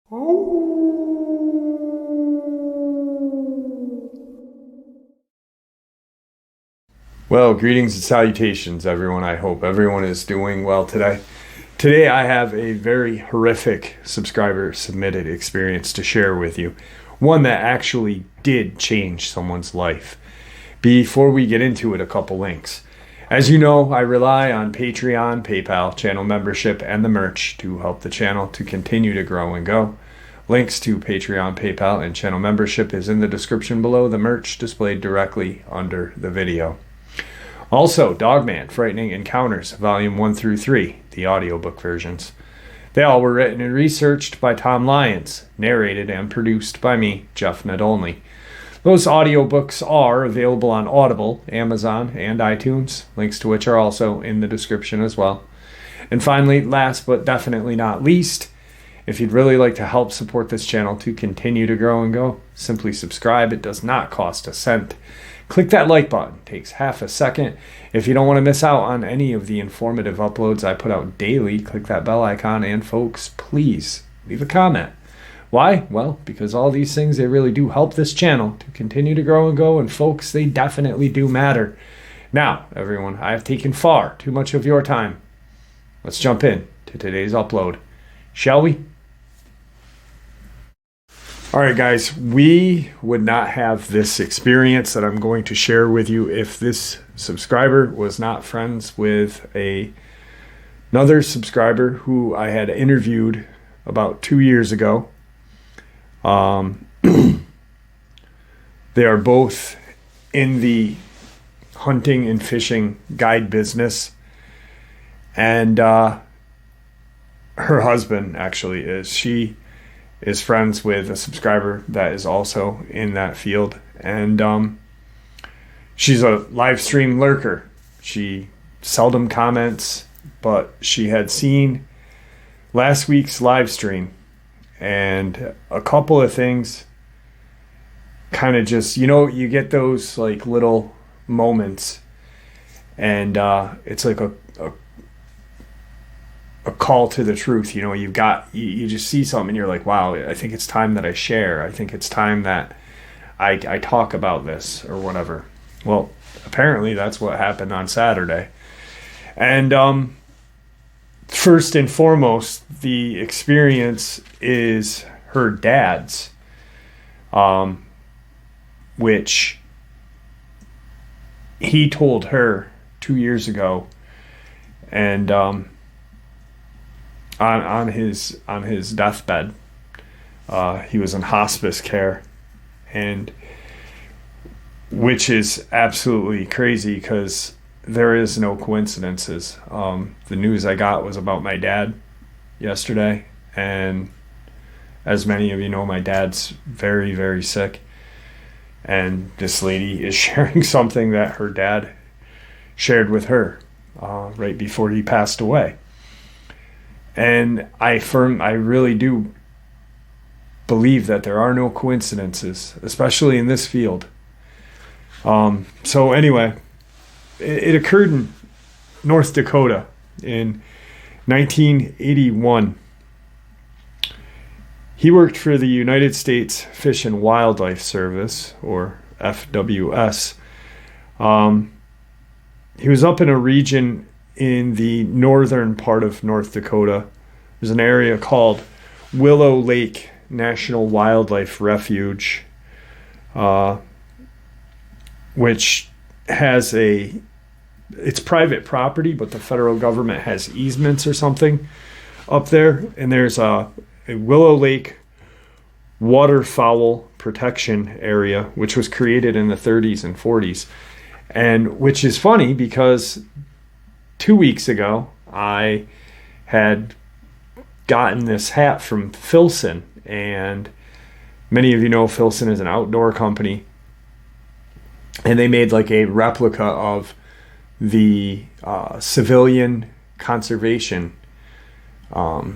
Well, greetings and salutations, everyone. I hope everyone is doing well today. Today, I have a very horrific subscriber-submitted experience to share with you. One that actually did change someone's life. Before we get into it, a couple links. As you know, I rely on Patreon, PayPal, channel membership, and the merch to help the channel to continue to grow and go. Links to Patreon, PayPal, and channel membership is in the description below, the merch displayed directly under the video. Also, Dogman, Frightening Encounters, Volume 1 through 3, the audiobook versions. They all were written and researched by Tom Lyons, narrated and produced by me, Jeff Nadolny. Those audiobooks are available on Audible, Amazon, and iTunes, links to which are also in the description as well. And finally, last but definitely not least, if you'd really like to help support this channel to continue to grow and go, simply subscribe. It does not cost a cent. Click that like button. It takes half a second. If you don't want to miss out on any of the informative uploads I put out daily, click that bell icon. And folks, please leave a comment. Why? Well, because all these things, they really do help this channel to continue to grow and go. And folks, they definitely do matter. Now, everyone, I have taken far too much of your time. Let's jump in to today's upload, shall we? All right, guys, we would not have this experience that I'm going to share with you if this subscriber was not friends with another subscriber who I had interviewed about 2 years ago. They are both in the hunting and fishing guide business, and her husband actually is. She is friends with a subscriber that is also in that field, and she's a live stream lurker. She seldom comments, but she had seen last week's live stream, and a couple of things kind of just, you get those like little moments, and it's like a call to the truth. You just see something and you're like, wow, I think it's time that I share. I think it's time that I talk about this or whatever. Well, apparently that's what happened on Saturday. And first and foremost, the experience is her dad's, which he told her 2 years ago, and on his deathbed, he was in hospice care, and which is absolutely crazy because there is no coincidences. The news I got was about my dad yesterday, and as many of you know, my dad's very, very sick, and this lady is sharing something that her dad shared with her right before he passed away. And I really do believe that there are no coincidences, especially in this field. So anyway, it occurred in North Dakota in 1981. He worked for the United States Fish and Wildlife Service, or FWS. He was up in a region in the northern part of North Dakota. There's an area called Willow Lake National Wildlife Refuge, which has it's private property, but the federal government has easements or something up there. And there's a Willow Lake waterfowl protection area, which was created in the 30s and 40s. And which is funny because 2 weeks ago, I had gotten this hat from Filson, and many of you know Filson is an outdoor company, and they made like a replica of the civilian conservation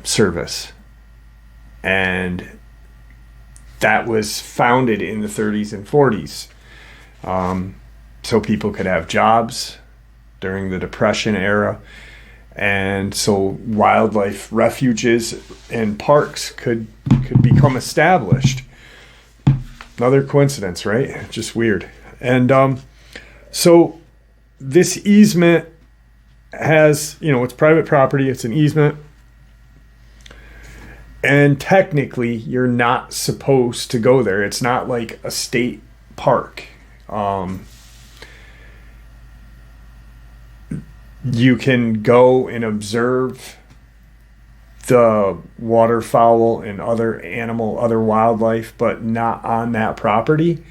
service, and that was founded in the 30s and 40s, so people could have jobs during the Depression era, and so wildlife refuges and parks could could become established. Another coincidence, right? Just weird. And so this easement has, it's private property. It's an easement. And technically, you're not supposed to go there. It's not like a state park. You can go and observe the waterfowl and other wildlife, but not on that property.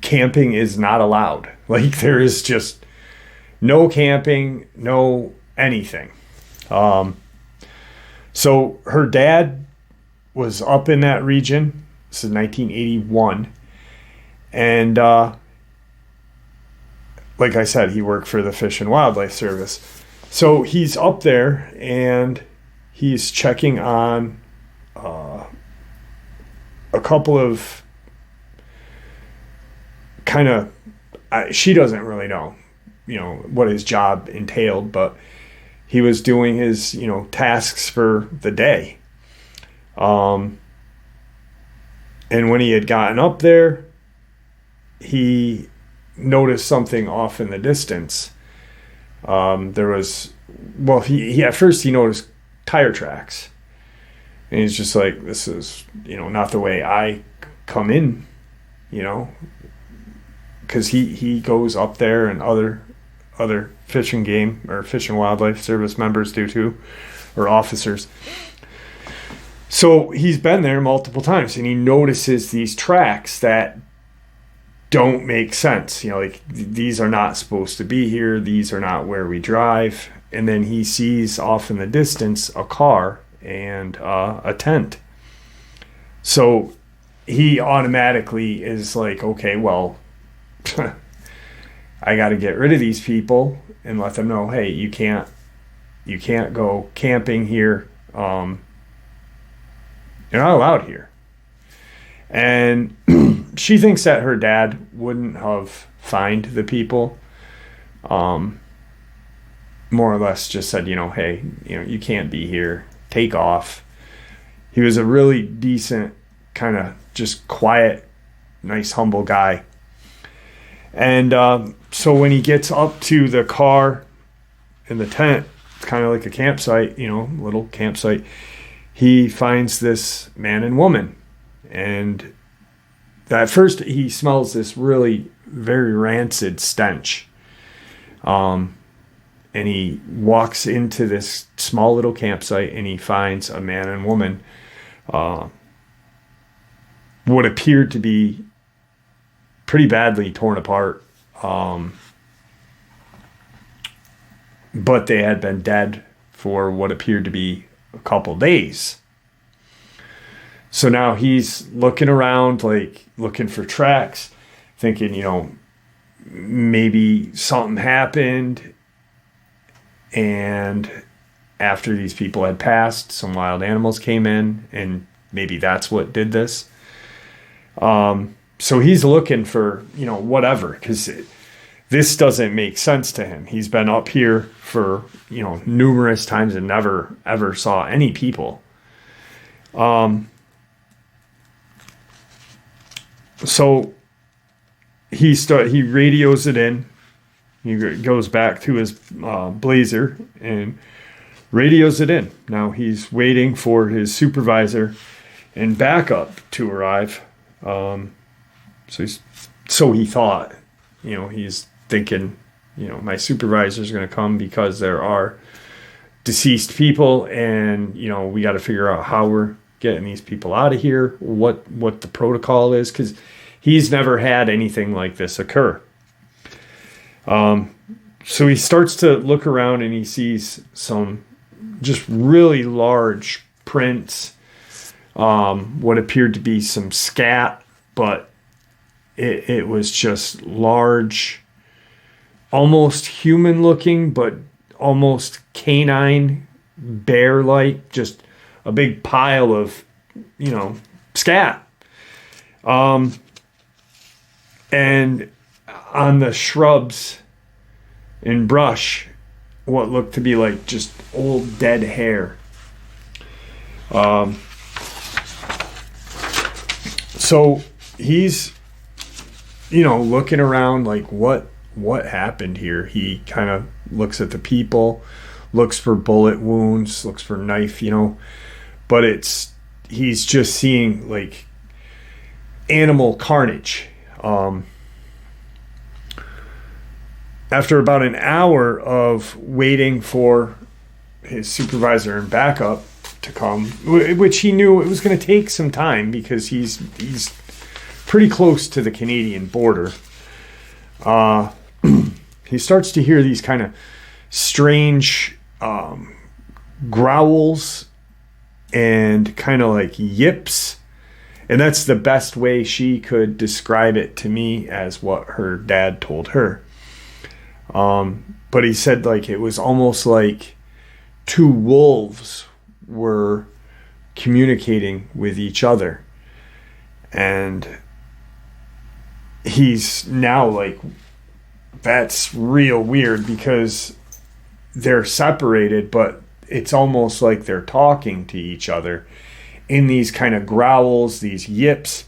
Camping is not allowed. Like, there is just no camping, no anything. So her dad was up in that region. This is 1981. And like I said, he worked for the Fish and Wildlife Service. So he's up there and he's checking on a couple of she doesn't really know, what his job entailed, but he was doing his, tasks for the day. And when he had gotten up there, he noticed something off in the distance. There was, he at first he noticed tire tracks, and he's just like, this is, not the way I come in, because he goes up there, and other Fish and Game or Fish and Wildlife Service members do too, or officers. So he's been there multiple times, and he notices these tracks that don't make sense. Like, these are not supposed to be here. These are not where we drive. And then he sees off in the distance a car and a tent. So he automatically is like, okay, well, I got to get rid of these people and let them know, hey, you can't go camping here. You're not allowed here. And she thinks that her dad wouldn't have fined the people. More or less just said, hey, you can't be here. Take off. He was a really decent, kind of just quiet, nice, humble guy. And so when he gets up to the car in the tent, it's kind of like a campsite, little campsite. He finds this man and woman. And at first he smells this really very rancid stench. And he walks into this small little campsite and he finds a man and woman, what appeared to be pretty badly torn apart. But they had been dead for what appeared to be a couple days. So now he's looking around, like looking for tracks, thinking, maybe something happened. And after these people had passed, some wild animals came in, and maybe that's what did this. So he's looking for, whatever, because this doesn't make sense to him. He's been up here for, numerous times and never, ever saw any people. So he radios it in. He goes back to his Blazer and radios it in. Now he's waiting for his supervisor and backup to arrive. So he thought, he's thinking, my supervisor's going to come because there are deceased people, and we got to figure out how we're getting these people out of here, what the protocol is, because he's never had anything like this occur. So he starts to look around and he sees some just really large prints, what appeared to be some scat, but it was just large, almost human looking, but almost canine, bear-like, just a big pile of, scat. And on the shrubs and brush, what looked to be like just old dead hair. So he's, looking around like what happened here. He kind of looks at the people, looks for bullet wounds, looks for knife, but he's just seeing like animal carnage. After about an hour of waiting for his supervisor and backup to come, which he knew it was going to take some time because he's pretty close to the Canadian border, he starts to hear these kind of strange growls and kind of like yips. And that's the best way she could describe it to me, as what her dad told her. But he said like it was almost like two wolves were communicating with each other. And he's now like, that's real weird, because they're separated, but it's almost like they're talking to each other in these kind of growls, these yips.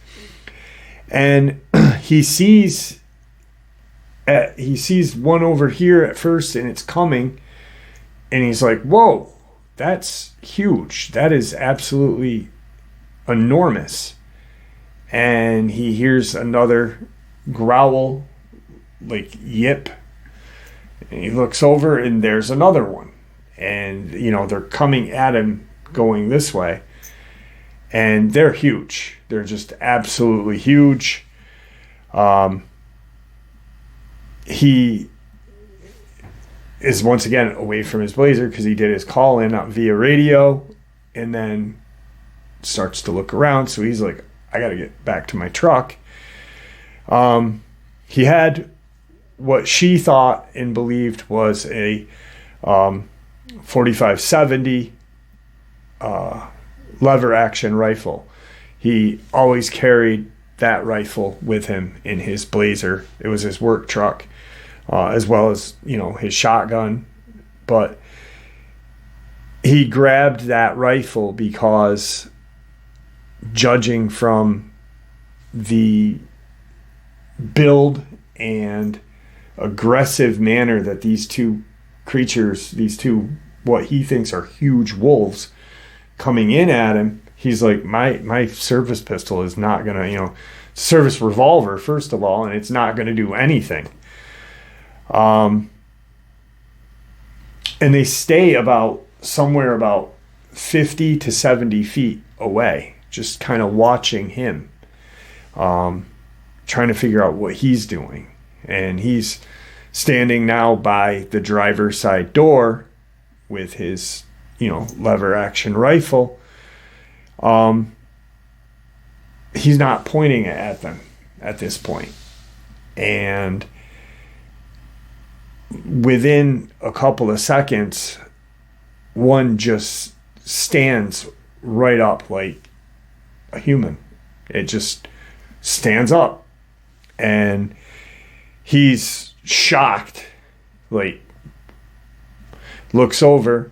And he sees one over here at first, and it's coming, and he's like, whoa, that's huge. That is absolutely enormous. And he hears another growl, like yip, and he looks over, and there's another one. And, they're coming at him going this way. And they're huge. They're just absolutely huge. He is once again away from his blazer because he did his call in via radio, and then starts to look around. So he's like, I got to get back to my truck. He had what she thought and believed was a 45-70 lever action rifle. He always carried that rifle with him in his blazer. It was his work truck, as well as, his shotgun. But he grabbed that rifle because, judging from the build and aggressive manner that these two creatures, what he thinks are huge wolves, coming in at him, he's like, my service pistol is not gonna, service revolver first of all, and it's not gonna do anything. And they stay somewhere about 50 to 70 feet away, just kind of watching him, trying to figure out what he's doing. And he's standing now by the driver's side door with his, lever action rifle. He's not pointing it at them at this point. And within a couple of seconds, one just stands right up like a human. It just stands up, and he's shocked, like looks over,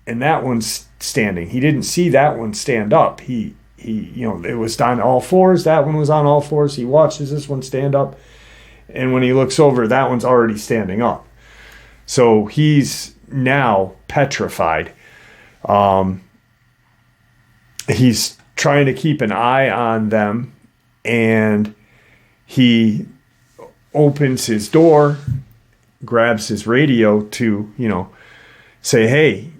and that one's standing. He didn't see that one stand up. He it was on all fours. That one was on all fours. He watches this one stand up, and when he looks over, that one's already standing up. So he's now petrified. He's trying to keep an eye on them, and he opens his door, grabs his radio to, say, hey,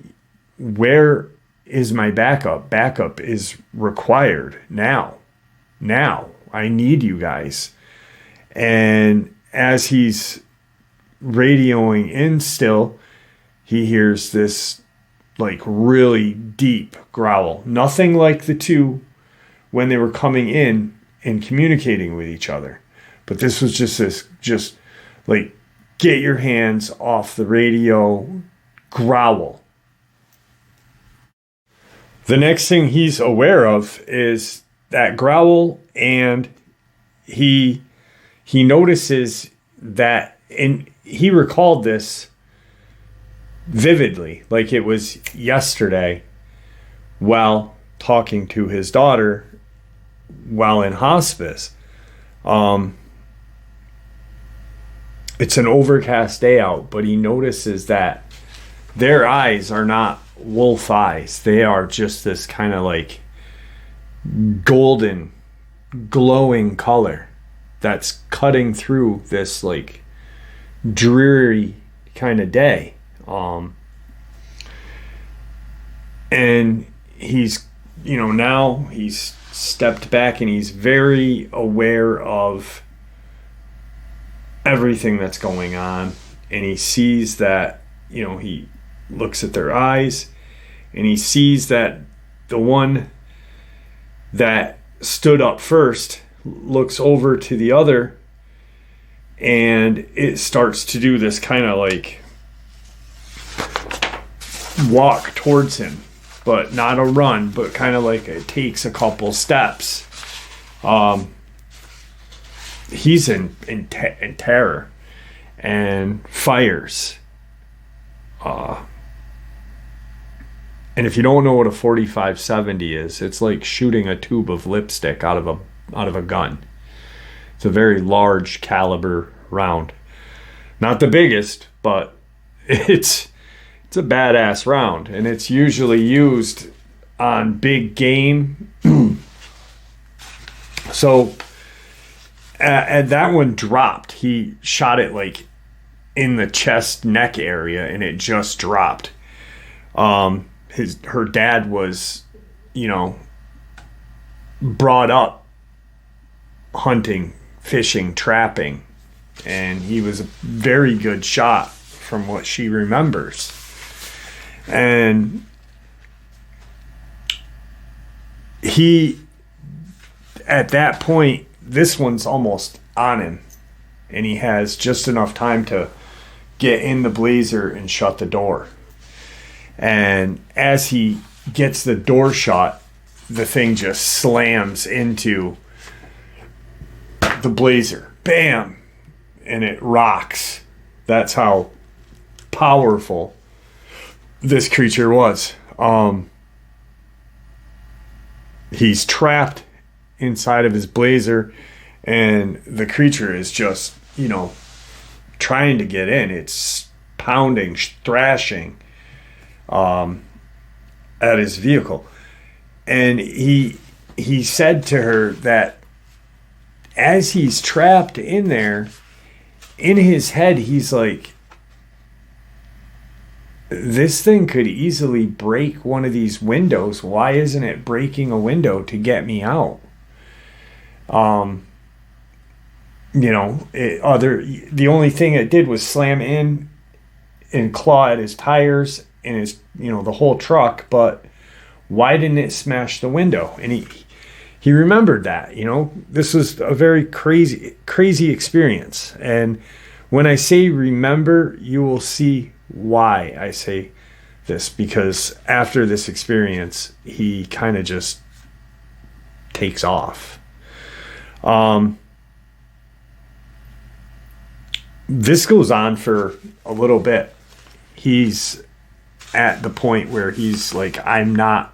where is my backup? Backup is required now. I need you guys. And as he's radioing in still, he hears this like really deep growl. Nothing like the two when they were coming in and communicating with each other. But this was just like, get your hands off the radio growl. The next thing he's aware of is that growl, and he notices that, and he recalled this vividly, like it was yesterday, while talking to his daughter while in hospice. It's an overcast day out, but he notices that their eyes are not wolf eyes. They are just this kind of like golden, glowing color that's cutting through this like dreary kind of day. And he's, now he's stepped back and he's very aware of everything that's going on. And he sees that, he looks at their eyes and he sees that the one that stood up first looks over to the other, and it starts to do this kind of like walk towards him, but not a run, but kind of like it takes a couple steps. He's in terror and fires. And if you don't know what a 45-70 is, it's like shooting a tube of lipstick out of a gun. It's a very large caliber round. Not the biggest, but it's a badass round, and it's usually used on big game. So and that one dropped. He shot it like in the chest neck area, and it just dropped. Her dad was, brought up hunting, fishing, trapping, and he was a very good shot from what she remembers. And he, at that point, this one's almost on him, and he has just enough time to get in the blazer and shut the door. And as he gets the door shut, the thing just slams into the blazer. Bam! And it rocks. That's how powerful this creature was. He's trapped inside of his blazer, and the creature is just, trying to get in. It's pounding, thrashing at his vehicle. And he said to her that as he's trapped in there, in his head, he's like, this thing could easily break one of these windows. Why isn't it breaking a window to get me out? The only thing it did was slam in and claw at his tires and his, the whole truck. But why didn't it smash the window? And he remembered that, this was a very crazy experience. And when I say remember, you will see why I say this, because after this experience, he kind of just takes off. This goes on for a little bit. He's at the point where he's like, I'm not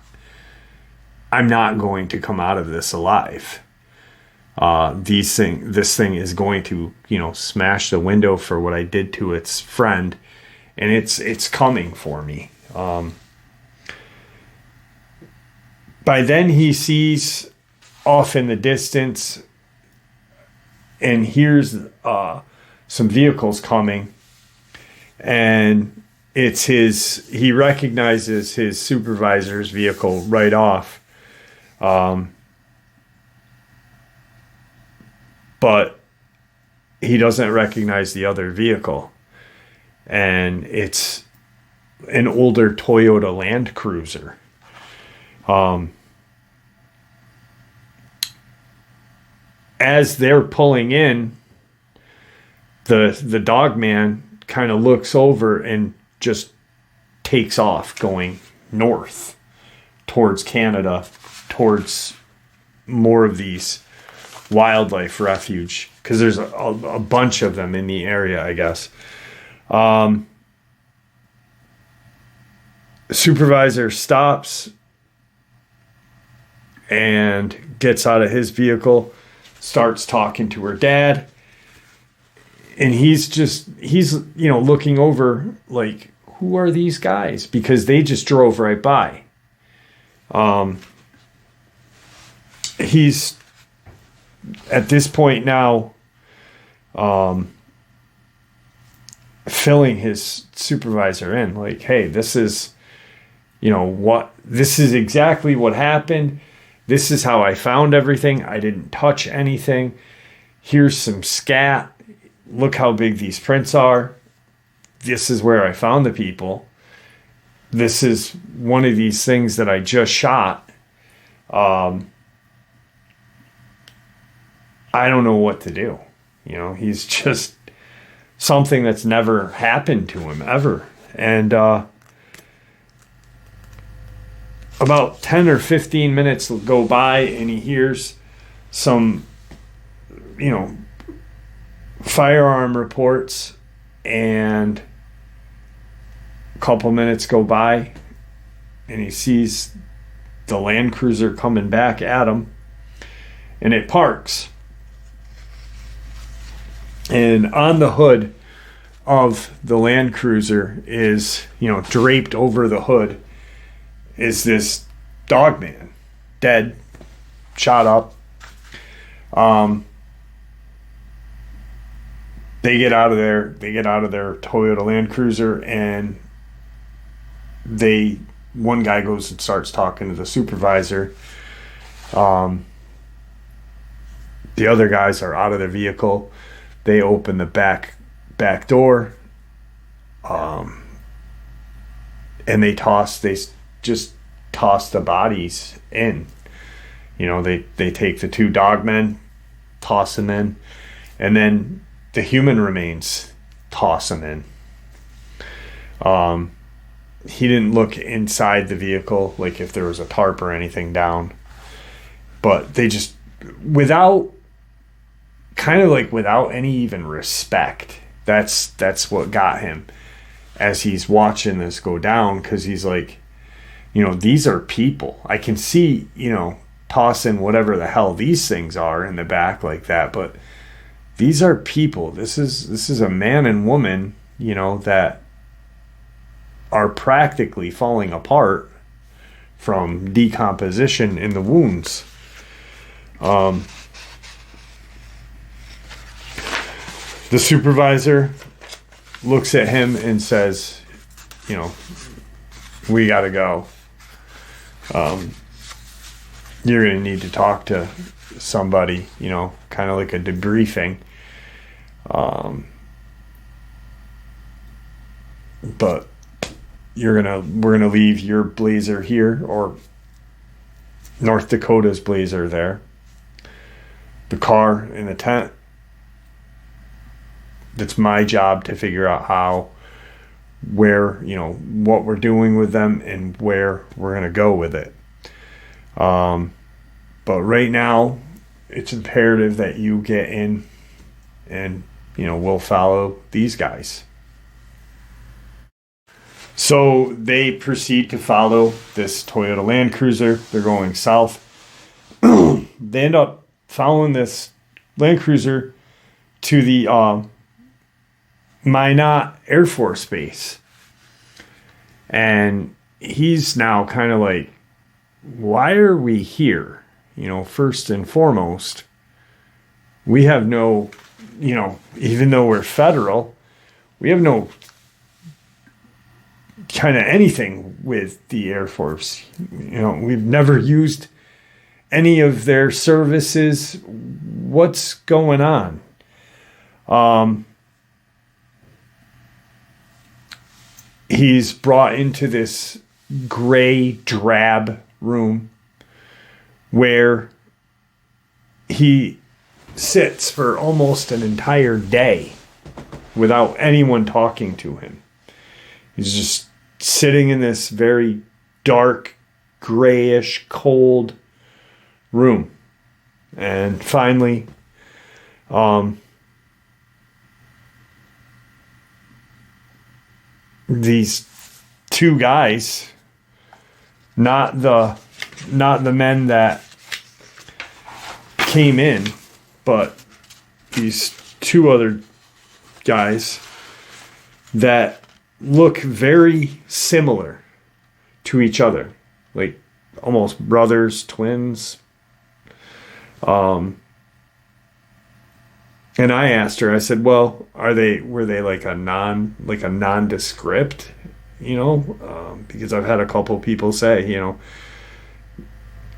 going to come out of this alive. This thing is going to, smash the window for what I did to its friend, and it's coming for me. By then he sees off in the distance and hears some vehicles coming, and he recognizes his supervisor's vehicle right off. But he doesn't recognize the other vehicle. And it's an older Toyota Land Cruiser. As they're pulling in, the Dogman kind of looks over and just takes off going north towards Canada, towards more of these wildlife refuge, because there's a bunch of them in the area, I guess. Supervisor stops and gets out of his vehicle, starts talking to her dad. And he's looking over like, who are these guys? Because they just drove right by. He's at this point now filling his supervisor in like, hey, this is exactly what happened. This is how I found everything. I didn't touch anything. Here's some scat. Look how big these prints are. This is where I found the people. This is one of these things that I just shot. I don't know what to do. He's just something that's never happened to him ever. And about 10 or 15 minutes go by and he hears some, firearm reports, and a couple minutes go by and he sees the Land Cruiser coming back at him, and it parks. And on the hood of the Land Cruiser is, draped over the hood is this Dogman, dead, shot up. They get out of their Toyota Land Cruiser, and one guy goes and starts talking to the supervisor. The other guys are out of their vehicle. They open the back door, and they just toss the bodies in. They take the two dogmen, toss them in, and then the human remains, toss them in. He didn't look inside the vehicle, like if there was a tarp or anything down, but they just, without any even respect. That's what got him as he's watching this go down, because he's like, these are people. I can see, tossing whatever the hell these things are in the back like that, but these are people. This is a man and woman, that are practically falling apart from decomposition in the wounds. The supervisor looks at him and says, we gotta go. You're gonna need to talk to somebody, kind of like a debriefing. But we're gonna leave your Blazer here, or North Dakota's Blazer there. The car in the tent. It's my job to figure out what we're doing with them and where we're gonna go with it. But right now, it's imperative that you get in, and we'll follow these guys. So they proceed to follow this Toyota Land Cruiser. They're going south. They end up following this Land Cruiser to the Minot Air Force Base. And he's now kind of like, why are we here? First and foremost, we have no, even though we're federal, we have no kind of anything with the Air Force. We've never used any of their services. What's going on? He's brought into this gray, drab room where he sits for almost an entire day without anyone talking to him. He's just sitting in this very dark, grayish, cold room. And finally, these two guys, not the men that came in, but these two other guys that look very similar to each other, like almost brothers, twins. And I asked her, I said, well, were they like a nondescript, because I've had a couple people say,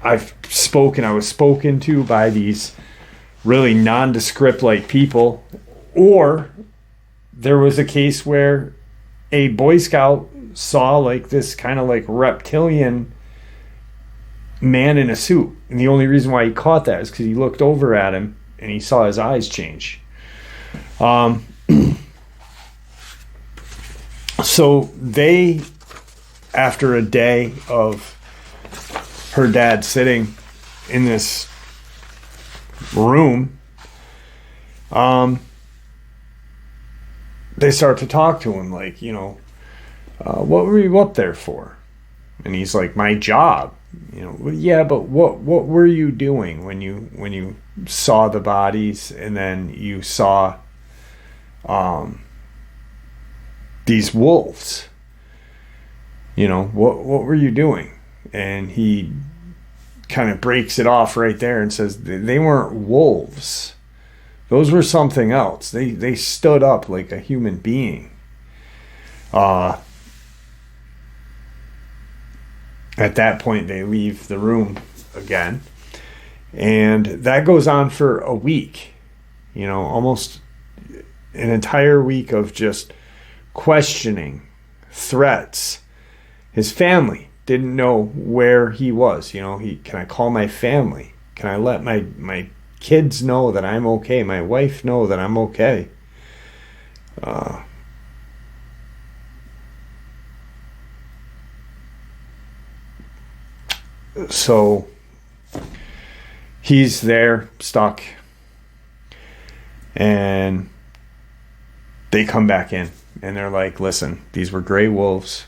I was spoken to by these really nondescript like people, or there was a case where a Boy Scout saw like this kind of like reptilian man in a suit. And the only reason why he caught that is because he looked over at him and he saw his eyes change. So they, after a day of her dad sitting in this room, they start to talk to him like, what were you up there for? And he's like, my job. Well, yeah, but what were you doing when you saw the bodies and then you saw these wolves? What were you doing? And he kind of breaks it off right there and says they weren't wolves. Those were something else. They stood up like a human being. At that point, they leave the room again. And that goes on for a week. Almost an entire week of just questioning, threats. His family didn't know where he was. Can I call my family? Can I let my kids know that I'm okay? My wife know that I'm okay? So he's there, stuck, and they come back in, and they're like, listen, these were gray wolves.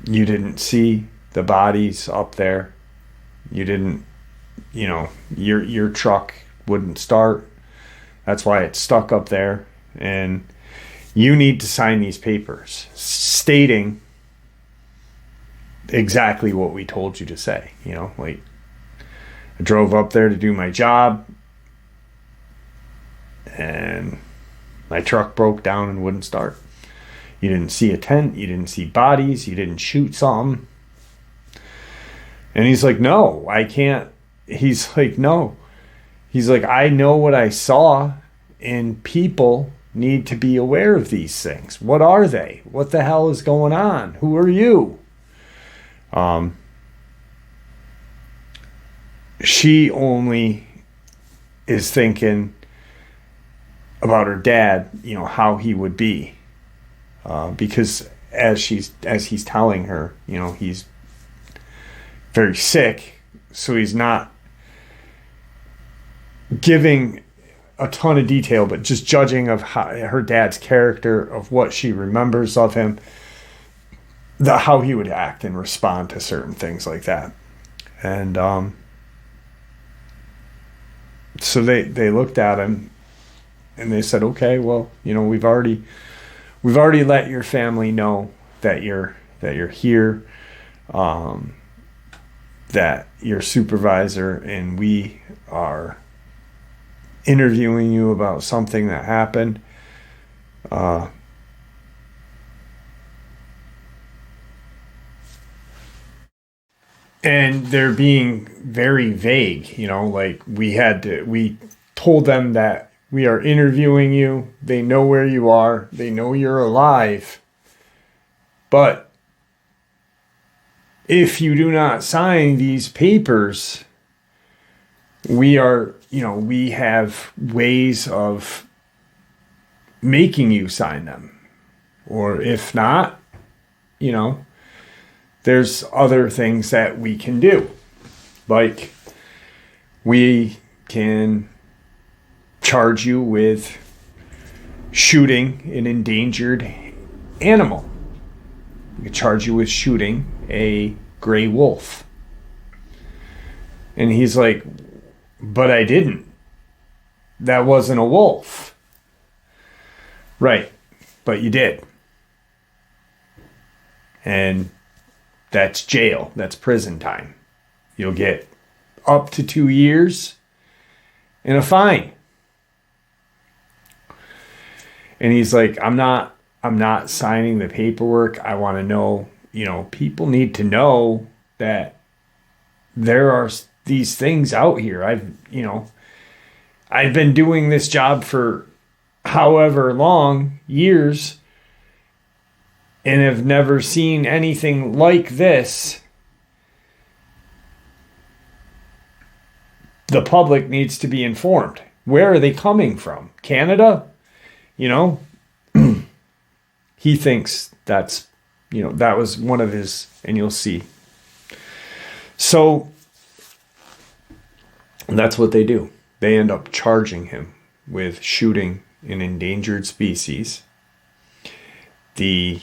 You didn't see the bodies up there. You didn't, your truck wouldn't start. That's why it's stuck up there. And you need to sign these papers stating exactly what we told you to say. Like, I drove up there to do my job and my truck broke down and wouldn't start. You didn't see a tent, you didn't see bodies, you didn't shoot something. And he's like, no, I can't. He's like, no. He's like, I know what I saw, and people need to be aware of these things. What are they? What the hell is going on? Who are you? She only is thinking about her dad, how he would be, because as he's telling her, he's very sick, so he's not giving a ton of detail, but just judging of her dad's character, of what she remembers of him, how he would act and respond to certain things like that. And so they looked at him and they said, okay, well, we've already let your family know that you're here, that your supervisor and we are interviewing you about something that happened. And they're being very vague, like we told them that we are interviewing you. They know where you are. They know you're alive. But if you do not sign these papers, we have ways of making you sign them. Or if not, there's other things that we can do. Like, we can charge you with shooting an endangered animal. We can charge you with shooting a gray wolf. And he's like, but I didn't. That wasn't a wolf. Right, but you did. And that's jail. That's prison time. You'll get up to 2 years and a fine. And he's like, I'm not signing the paperwork. I want to know, people need to know that there are these things out here. I've been doing this job for however long, years, and have never seen anything like this. The public needs to be informed. Where are they coming from? Canada? He thinks that was one of his, and you'll see. So that's what they do. They end up charging him with shooting an endangered species. The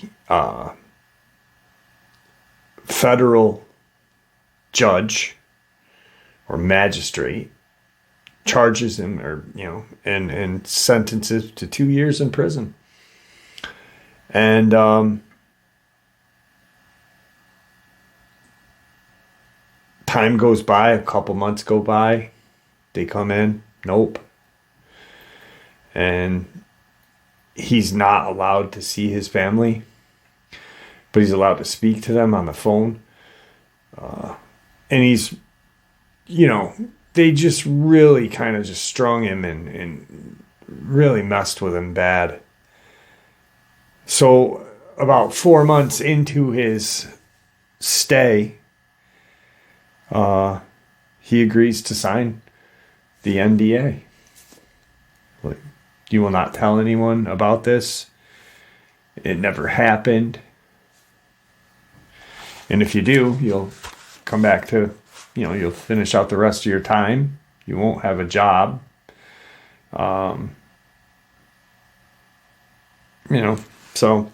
federal judge or magistrate charges him, and sentences to 2 years in prison. And time goes by, a couple months go by, they come in, nope. And he's not allowed to see his family, but he's allowed to speak to them on the phone. And he's, they just really kind of just strung him and really messed with him bad. So about 4 months into his stay, he agrees to sign the NDA. Like, you will not tell anyone about this. It never happened. And if you do, you'll come back to, you'll finish out the rest of your time. You won't have a job. So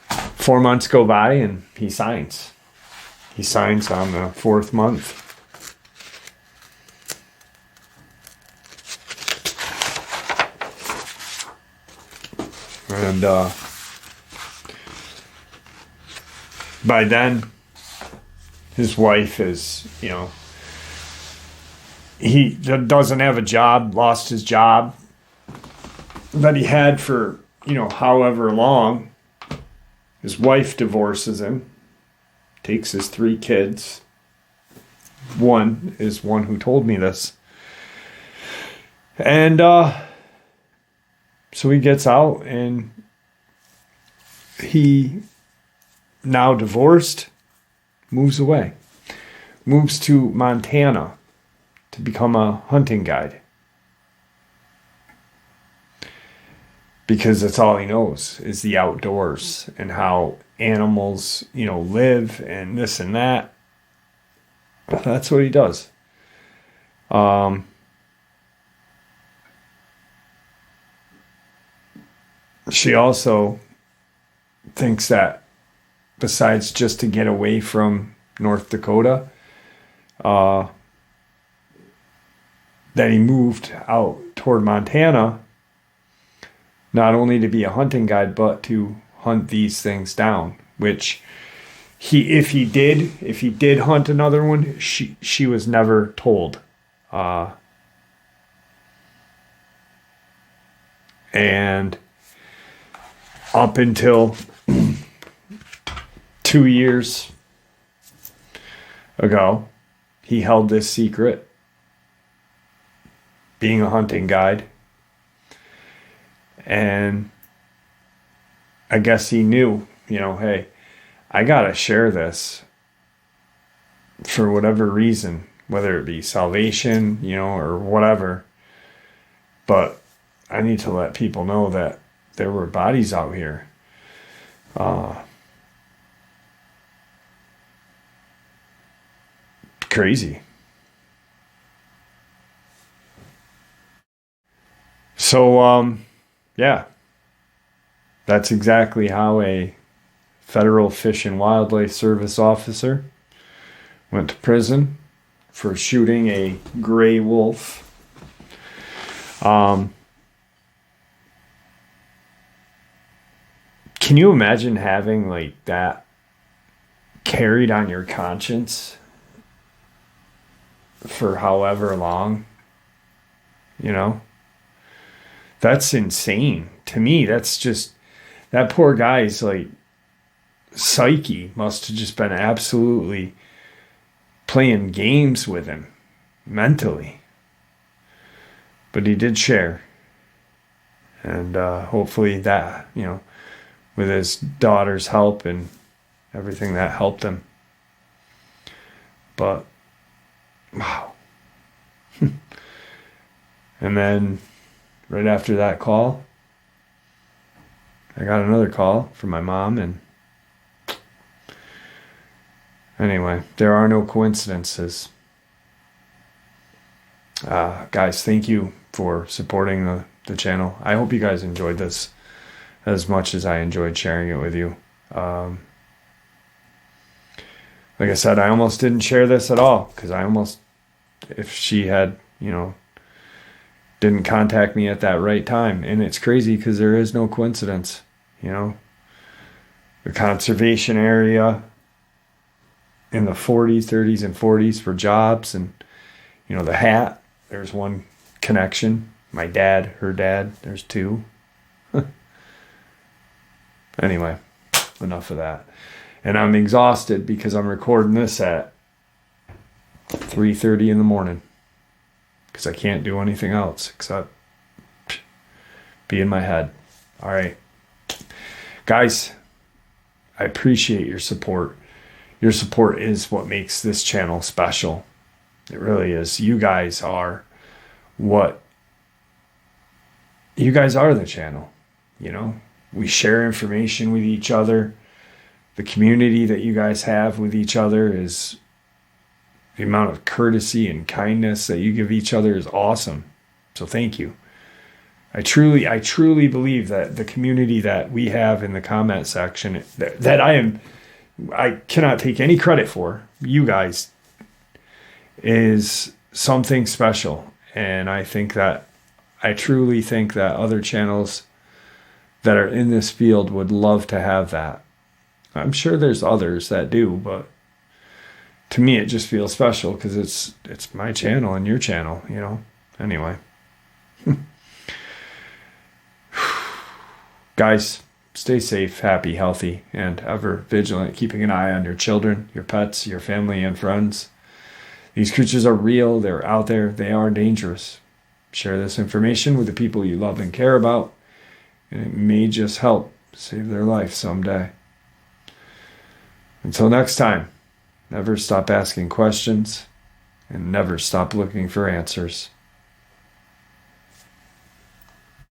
4 months go by and he signs. He signs on the 4th month. And by then, his wife is, he doesn't have a job, lost his job that he had for, however long. His wife divorces him, takes his 3 kids. One is one who told me this. And so he gets out, and he, now divorced, moves away. Moves to Montana to become a hunting guide. Because that's all he knows is the outdoors and how animals, live and this and that. That's what he does. She also thinks that besides just to get away from North Dakota, that he moved out toward Montana, not only to be a hunting guide, but to hunt these things down, which if he did hunt another one, she was never told. And up until 2 years ago, he held this secret, being a hunting guide. And I guess he knew, hey, I gotta share this for whatever reason, whether it be salvation, or whatever. But I need to let people know that there were bodies out here. Crazy. So, yeah, that's exactly how a federal Fish and Wildlife Service officer went to prison, for shooting a gray wolf. Can you imagine having like that carried on your conscience for however long? You know? That's insane. To me, that's just, that poor guy's like psyche must have just been absolutely playing games with him mentally. But he did share. And hopefully that, you know, with his daughter's help and everything, that helped him. But, wow. And then right after that call, I got another call from my mom. And anyway, there are no coincidences. Guys, thank you for supporting the channel. I hope you guys enjoyed this as much as I enjoyed sharing it with you. Like I said, I almost didn't share this at all, because I almost, if she had, you know, didn't contact me at that right time. And it's crazy because there is no coincidence, you know. The conservation area in the 40s, 30s, and 40s for jobs, and, you know, the hat, there's one connection. My dad, her dad, there's two. Anyway, enough of that. And I'm exhausted because I'm recording this at 3:30 in the morning, because I can't do anything else except be in my head. All right. Guys, I appreciate your support. Your support is what makes this channel special. It really is. You guys are the channel, you know. We share information with each other. The community that you guys have with each other is, the amount of courtesy and kindness that you give each other is awesome. So thank you. I truly believe that the community that we have in the comment section, that I cannot take any credit for, you guys, is something special. And I truly think that other channels that are in this field would love to have that. I'm sure there's others that do, but to me it just feels special because it's my channel and your channel, you know. Anyway. Guys, stay safe, happy, healthy, and ever vigilant, keeping an eye on your children, your pets, your family, and friends. These creatures are real, they're out there, they are dangerous. Share this information with the people you love and care about, and it may just help save their life someday. Until next time, never stop asking questions and never stop looking for answers.